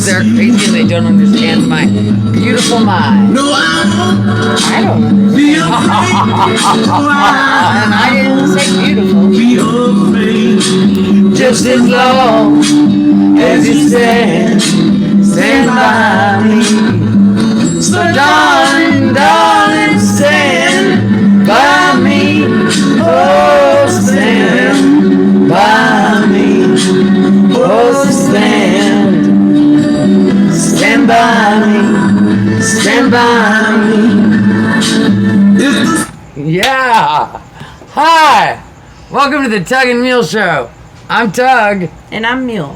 they're crazy and they don't understand my beautiful mind. No, I don't understand. And I didn't say beautiful. be afraid. Just as long as you stand by me. So darling, darling, stand by me. Oh, stand by me. Oh, stand by me. Stand by me. Yeah. Hi. Welcome to the Tug and Mule Show. I'm Tug. And I'm Mule.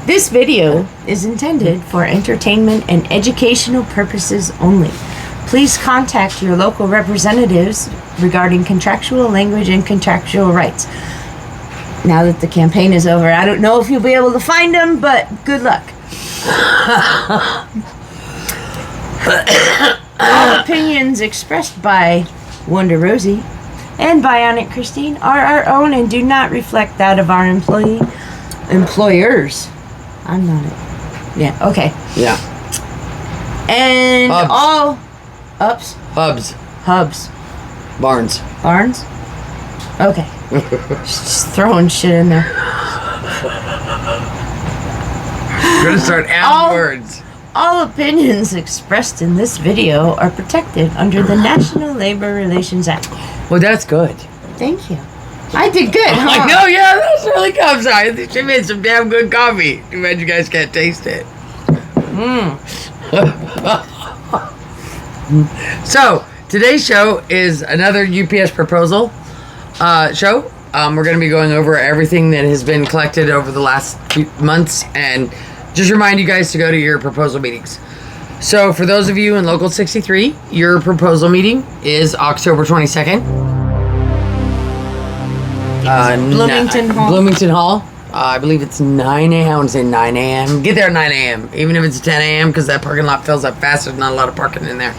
This video is intended for entertainment and educational purposes only. Please contact your local representatives regarding contractual language and contractual rights. Now that the campaign is over, I don't know if you'll be able to find them, but good luck. All opinions expressed by Wonder Rosie and Bionic Christine are our own and do not reflect that of our employers. I'm not it. Yeah, okay. Yeah. And Hubs. all ups. Hubs. Barnes. Okay. Just throwing shit in there. We're gonna start adding words. All opinions expressed in this video are protected under the National Labor Relations Act. Well, that's good. Thank you. I did good, huh? Like, no, yeah, that's really good. I'm sorry. She made some damn good coffee. Too bad you guys can't taste it. So, today's show is another UPS proposal show. We're going to be going over everything that has been collected over the last few months and just remind you guys to go to your proposal meetings. So, for those of you in Local 63, your proposal meeting is October 22nd. Bloomington Hall. Bloomington Hall. I believe it's 9 a.m. I want to say 9 a.m. Get there at 9 a.m. Even if it's 10 a.m. because that parking lot fills up fast. There's not a lot of parking in there.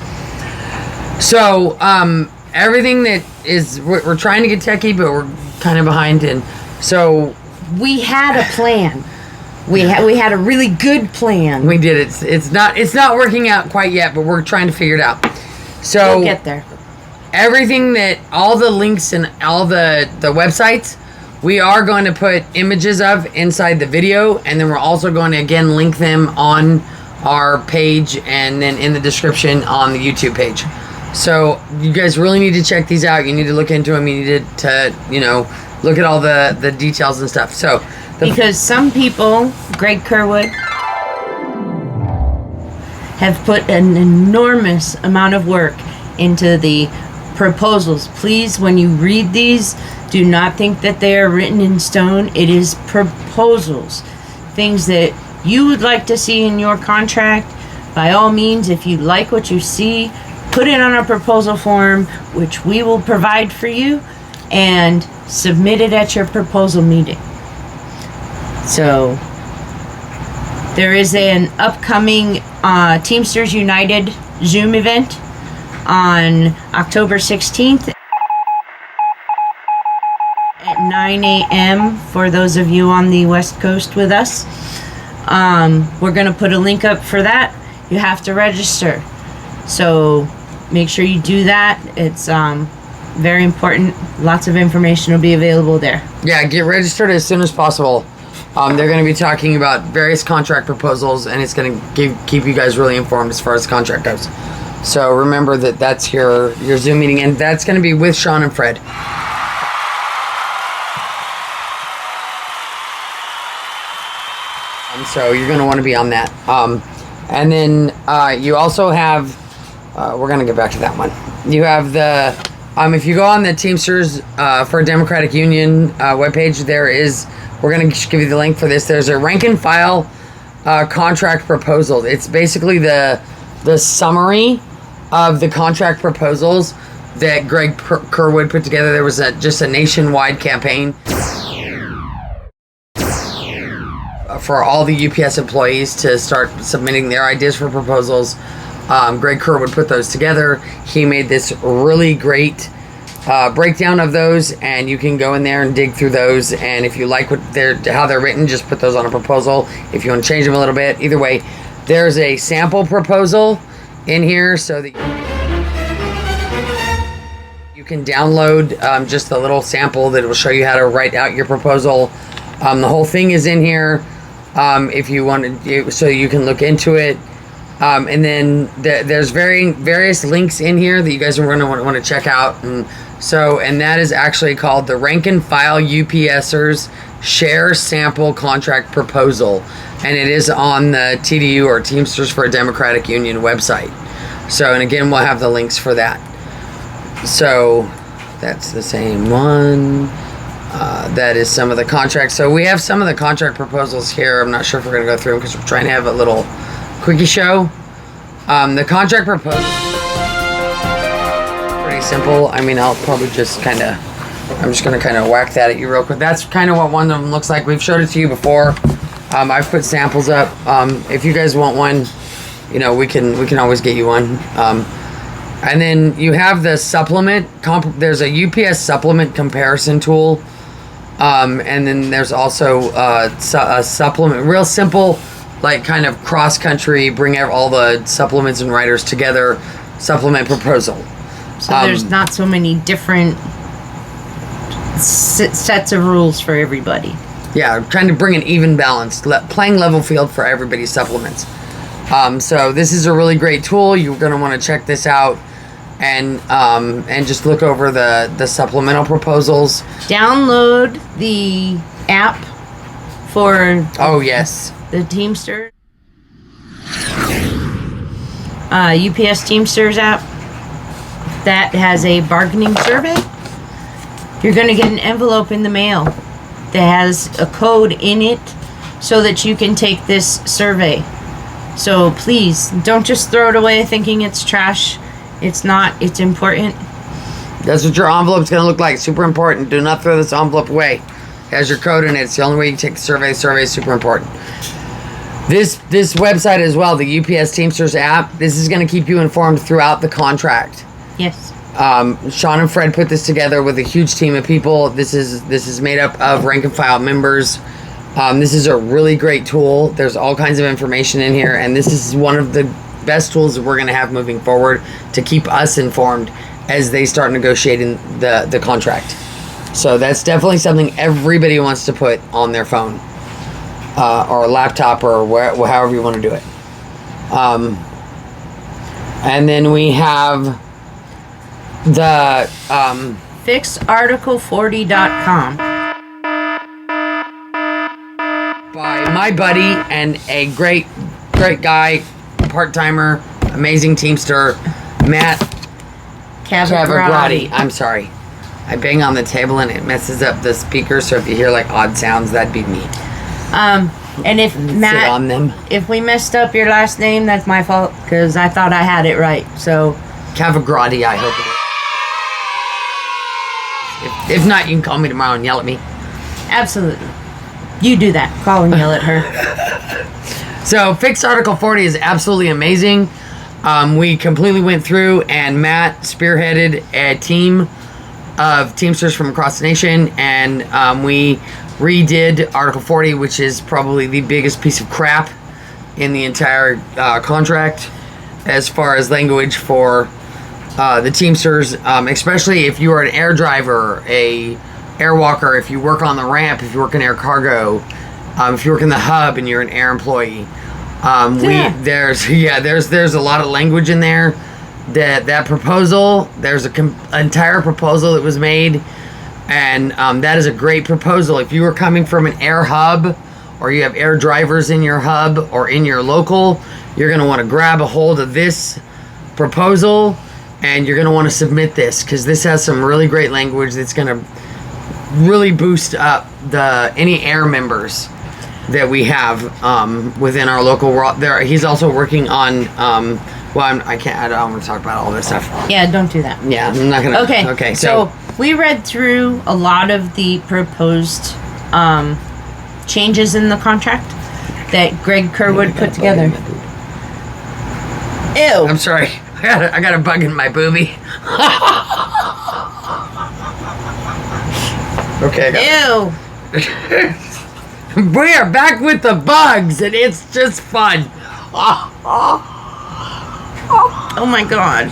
So, everything that is... We're trying to get techie, but we're kind of behind. And so... We had a plan. We had a really good plan. We did. It's not working out quite yet, but we're trying to figure it out. So... We'll get there. Everything that, all the links and all the websites, we are going to put images of inside the video, and then we're also going to again link them on our page and then in the description on the YouTube page. So you guys really need to check these out. You need to look into them. You need to look at all the details and stuff. So because some people, Greg Kerwood, have put an enormous amount of work into the proposals. Please, when you read these, do not think that they are written in stone. It is proposals. Things that you would like to see in your contract. By all means, if you like what you see, put it on a proposal form, which we will provide for you, and submit it at your proposal meeting. So, there is an upcoming Teamsters United Zoom event on October 16th at 9 a.m. for those of you on the West Coast with us. We're going to put a link up for that. You have to register. So make sure you do that. It's very important. Lots of information will be available there. Yeah, get registered as soon as possible. They're going to be talking about various contract proposals, and it's going to keep you guys really informed as far as the contract goes. So remember that that's your Zoom meeting, and that's going to be with Sean and Fred. So you're going to want to be on that. And then you also have, we're going to get back to that one. You have the, if you go on the Teamsters for Democratic Union webpage, we're going to give you the link for this. There's a rank and file contract proposal. It's basically the summary of the contract proposals that Greg Kerwood put together. There was just a nationwide campaign for all the UPS employees to start submitting their ideas for proposals. Greg Kerwood put those together. He made this really great breakdown of those, and you can go in there and dig through those. And if you like how they're written, just put those on a proposal. If you want to change them a little bit, either way, there's a sample proposal in here so that you can download just a little sample that will show you how to write out your proposal. The whole thing is in here if you want to, so you can look into it. And then there's various links in here that you guys are going to want to check out. And that is actually called the Rank and File UPSers Share Sample Contract Proposal. And it is on the TDU, or Teamsters for a Democratic Union website. So, and again, we'll have the links for that. So that's the same one. That is some of the contracts. So we have some of the contract proposals here. I'm not sure if we're going to go through them because we're trying to have a little quickie show. The contract proposal, pretty simple. I mean, I'll probably just I'm just going to kind of whack that at you real quick. That's kind of what one of them looks like. We've showed it to you before. I've put samples up. If you guys want one, you know, we can always get you one. And then you have the supplement. There's a UPS supplement comparison tool. And then there's also a supplement, real simple, like kind of cross country, bring all the supplements and writers together, supplement proposal. So there's not so many different sets of rules for everybody. Yeah, trying to bring an even balance, playing level field for everybody's supplements. So this is a really great tool. You're going to want to check this out and just look over the supplemental proposals. Download the app for the Teamsters. UPS Teamsters app that has a bargaining survey. You're going to get an envelope in the mail that has a code in it so that you can take this survey. So please don't just throw it away thinking it's trash. It's not. It's important. That's what your envelope's going to look like. Super important. Do not throw this envelope away. It has your code in it. It's the only way you take the survey. The survey is super important. This website as well, the UPS Teamsters app, this is going to keep you informed throughout the contract. Yes. Sean and Fred put this together with a huge team of people. This is made up of rank and file members. This is a really great tool. There's all kinds of information in here, and this is one of the best tools that we're going to have moving forward to keep us informed as they start negotiating the contract. So that's definitely something everybody wants to put on their phone or laptop or however you want to do it. And then we have the fixarticle40.com by my buddy and a great guy, part-timer, amazing Teamster, Matt Cavagrati. I'm sorry. I bang on the table and it messes up the speaker, so if you hear like odd sounds, that'd be me. And if Matt, on them. If we messed up your last name, that's my fault because I thought I had it right. So Cavagrati, I hope it is. If not, you can call me tomorrow and yell at me. Absolutely. You do that. Call and yell at her. So Fix Article 40 is absolutely amazing. We completely went through and Matt spearheaded a team of Teamsters from across the nation, and we redid Article 40, which is probably the biggest piece of crap in the entire contract as far as language for the Teamsters, especially if you are an air driver, a air walker, if you work on the ramp, if you work in air cargo, if you work in the hub and you're an air employee. There's a lot of language in there. That proposal, there's an entire proposal that was made, and that is a great proposal. If you are coming from an air hub, or you have air drivers in your hub or in your local, you're going to want to grab a hold of this proposal, and you're going to want to submit this, because this has some really great language that's going to really boost up any air members that we have within our local. He's also working on I don't want to talk about all this stuff. Yeah, don't do that. Yeah, I'm not gonna. Okay. So we read through a lot of the proposed changes in the contract that Greg Kerwood put together. Ew. I'm sorry. I got a bug in my boobie. Okay. Ew. We are back with the bugs, and it's just fun. Oh my god.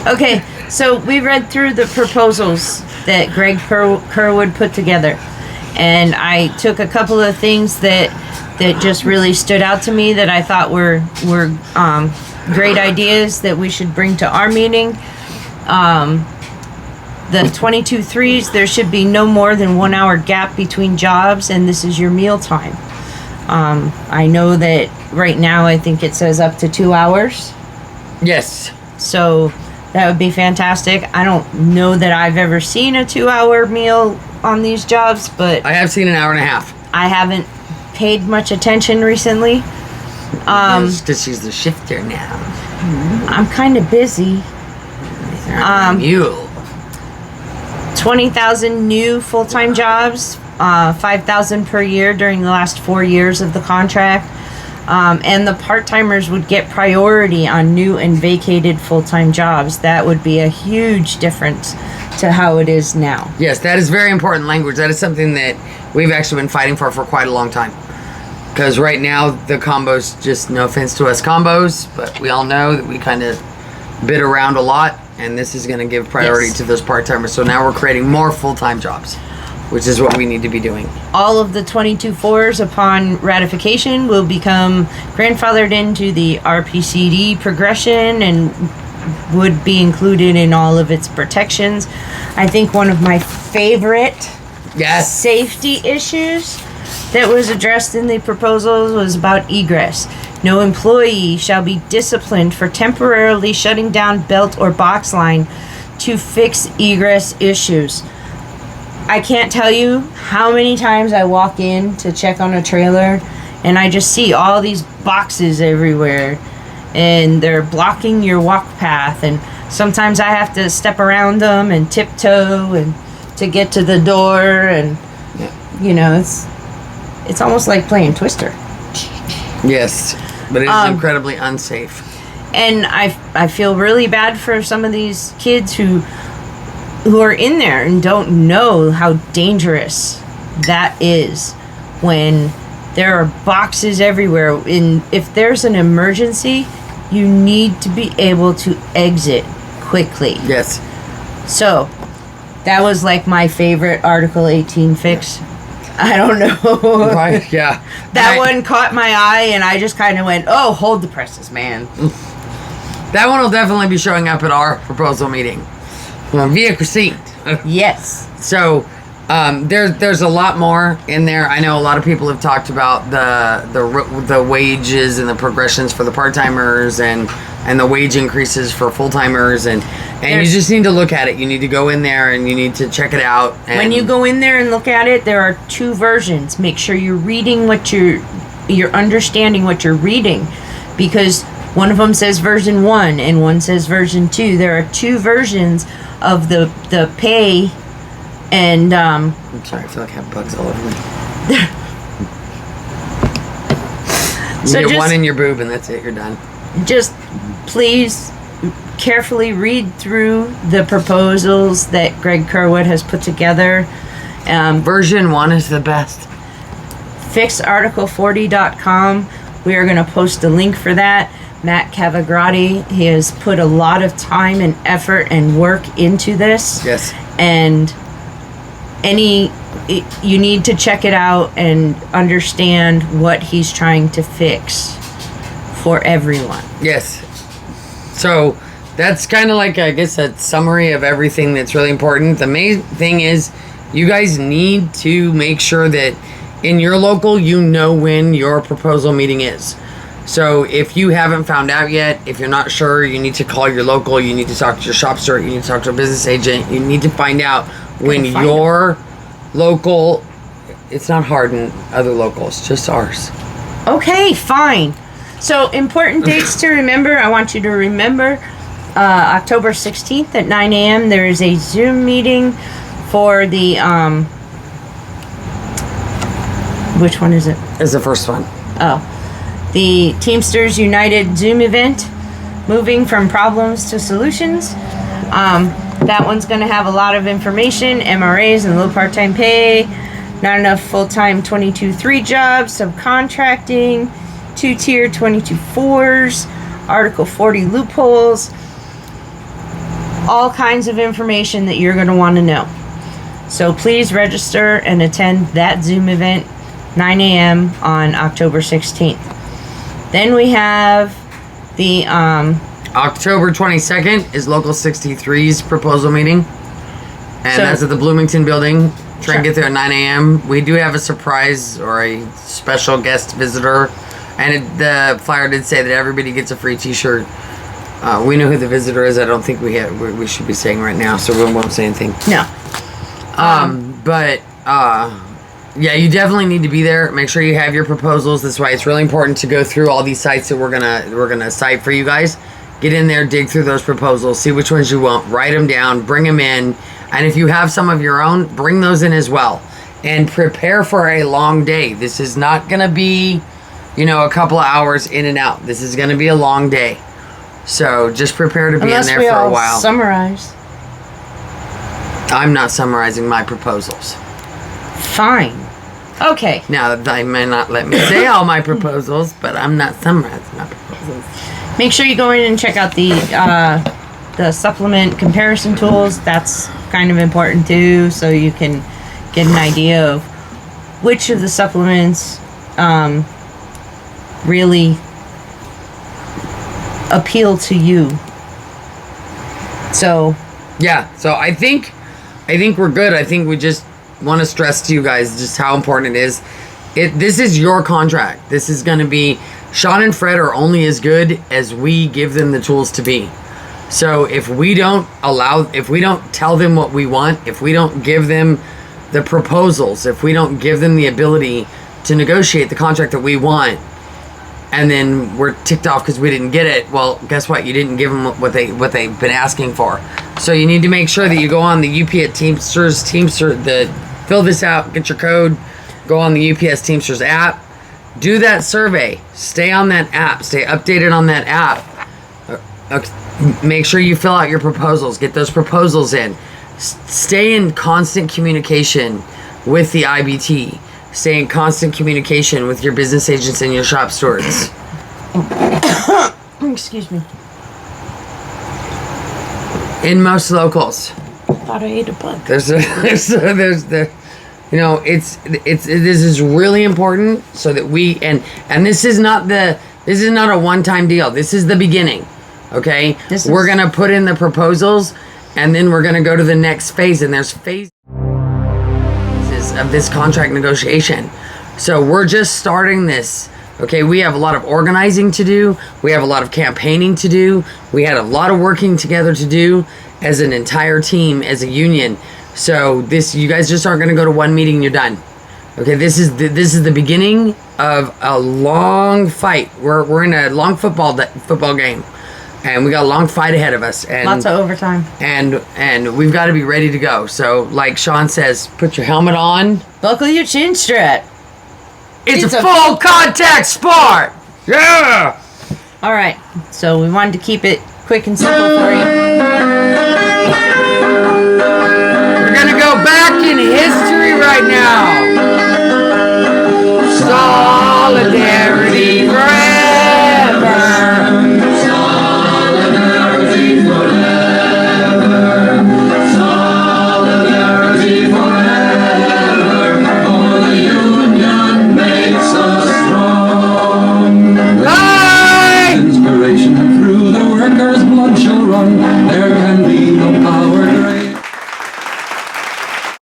Okay, so we read through the proposals that Greg Kerwood put together, and I took a couple of things that just really stood out to me that I thought were great ideas that we should bring to our meeting. The 22 threes, there should be no more than 1 hour gap between jobs, and this is your meal time. I know that right now I think it says up to 2 hours. Yes. So that would be fantastic. I don't know that I've ever seen a 2 hour meal on these jobs, but I have seen an hour and a half. I haven't paid much attention recently. Because she's the shifter now. I'm kind of busy. Mule. 20,000 new full-time jobs, 5,000 per year during the last 4 years of the contract. And the part-timers would get priority on new and vacated full-time jobs. That would be a huge difference to how it is now. Yes, that is very important language. That is something that we've actually been fighting for quite a long time. Because right now, the combos, just no offense to us combos, but we all know that we kind of bid around a lot, and this is going to give priority to those part-timers. So now we're creating more full-time jobs, which is what we need to be doing. All of the 22 fours upon ratification will become grandfathered into the RPCD progression and would be included in all of its protections. I think one of my favorite safety issues that was addressed in the proposals was about egress. No employee shall be disciplined for temporarily shutting down belt or box line to fix egress issues. I can't tell you how many times I walk in to check on a trailer and I just see all these boxes everywhere and they're blocking your walk path, and sometimes I have to step around them and tiptoe and to get to the door, and you know, it's almost like playing Twister. Yes, but it is incredibly unsafe. And I feel really bad for some of these kids who are in there and don't know how dangerous that is when there are boxes everywhere. And if there's an emergency, you need to be able to exit quickly. Yes. So that was like my favorite Article 18 fix. I don't know. Right, yeah. That one caught my eye, and I just kind of went, oh, hold the presses, man. That one will definitely be showing up at our proposal meeting. Via Christine. Yes. So, there's a lot more in there. I know a lot of people have talked about the wages and the progressions for the part-timers and the wage increases for full-timers, and you just need to look at it. You need to go in there and you need to check it out. And when you go in there and look at it, there are two versions. Make sure you're reading what you're understanding what you're reading, because one of them says version 1 and one says version 2. There are two versions of the pay, and I'm sorry, I feel like I have bugs all over me. So you get just, one in your boob and that's it, you're done. Just please carefully read through the proposals that Greg Kerwood has put together. Version 1 is the best. FixArticle40.com. We are going to post a link for that. Matt Cavagrati, he has put a lot of time and effort and work into this. Yes. And you need to check it out and understand what he's trying to fix for everyone. Yes. So that's kind of like, I guess, a summary of everything that's really important. The main thing is you guys need to make sure that in your local, you know when your proposal meeting is. So if you haven't found out yet, if you're not sure, you need to call your local, you need to talk to your shop steward, you need to talk to a business agent, you need to find out when your local, it's not hard in other locals, just ours. Okay, fine. So important dates to remember. I want you to remember October 16th at 9 a.m. There is a Zoom meeting for the, which one is it? It's the first one. Oh. The Teamsters United Zoom event, moving from problems to solutions. That one's going to have a lot of information, MRAs and low part-time pay, not enough full-time 22-3 jobs, subcontracting, 2-tier 22-4s, Article 40 loopholes, all kinds of information that you're going to want to know. So please register and attend that Zoom event, 9 a.m. on October 16th. Then we have the October 22nd is Local 63's proposal meeting. And So- that's at the Bloomington building. Try and Sure. get there at 9 a.m. We do have a surprise or a special guest visitor. And the flyer did say that everybody gets a free t-shirt. We know who the visitor is. I don't think we should be saying right now, so we won't say anything. no. Yeah, you definitely need to be there. Make sure you have your proposals. That's why it's really important to go through all these sites that we're gonna cite for you guys. Get in there, dig through those proposals, see which ones you want, write them down, bring them in, and if you have some of your own, bring those in as well. And prepare for a long day. This is not gonna be, a couple of hours in and out. This is gonna be a long day. So just prepare to be Unless in there we for all a while. summarize. I'm not summarizing my proposals. Fine. Okay. Now, they may not let me say all my proposals, but I'm not summarizing my proposals. Make sure you go in and check out the supplement comparison tools. That's kind of important too, so you can get an idea of which of the supplements really appeal to you. So Yeah, so I think we're good. I think we just want to stress to you guys just how important it is. This is your contract. This is going to be, Sean and Fred are only as good as we give them the tools to be. So if we don't tell them what we want, if we don't give them the proposals, if we don't give them the ability to negotiate the contract that we want, and then we're ticked off because we didn't get it, well, guess what? You didn't give them what they've been asking for. So you need to make sure that you go on the UPS Teamsters, fill this out, get your code, go on the UPS Teamsters app, do that survey, stay on that app, stay updated on that app. Make sure you fill out your proposals, get those proposals in. Stay in constant communication with the IBT. Stay in constant communication with your business agents and your shop stewards. excuse me. In most locals, Thought I ate a bug. this is really important so that this is not a one-time deal. This is the beginning. Okay? We're gonna put in the proposals, and then we're gonna go to the next phase, and there's phases of this contract negotiation. So we're just starting this. Okay, we have a lot of organizing to do. We have a lot of campaigning to do. We had a lot of working together to do as an entire team, as a union. So you guys just aren't going to go to one meeting and you're done. Okay, this is the beginning of a long fight. We're in a long football game, and we got a long fight ahead of us. And Lots of overtime. And we've got to be ready to go. So, like Sean says, put your helmet on. Buckle your chin strap. It's a full contact sport! Yeah! Alright, so we wanted to keep it quick and simple for you. We're gonna go back in history right now.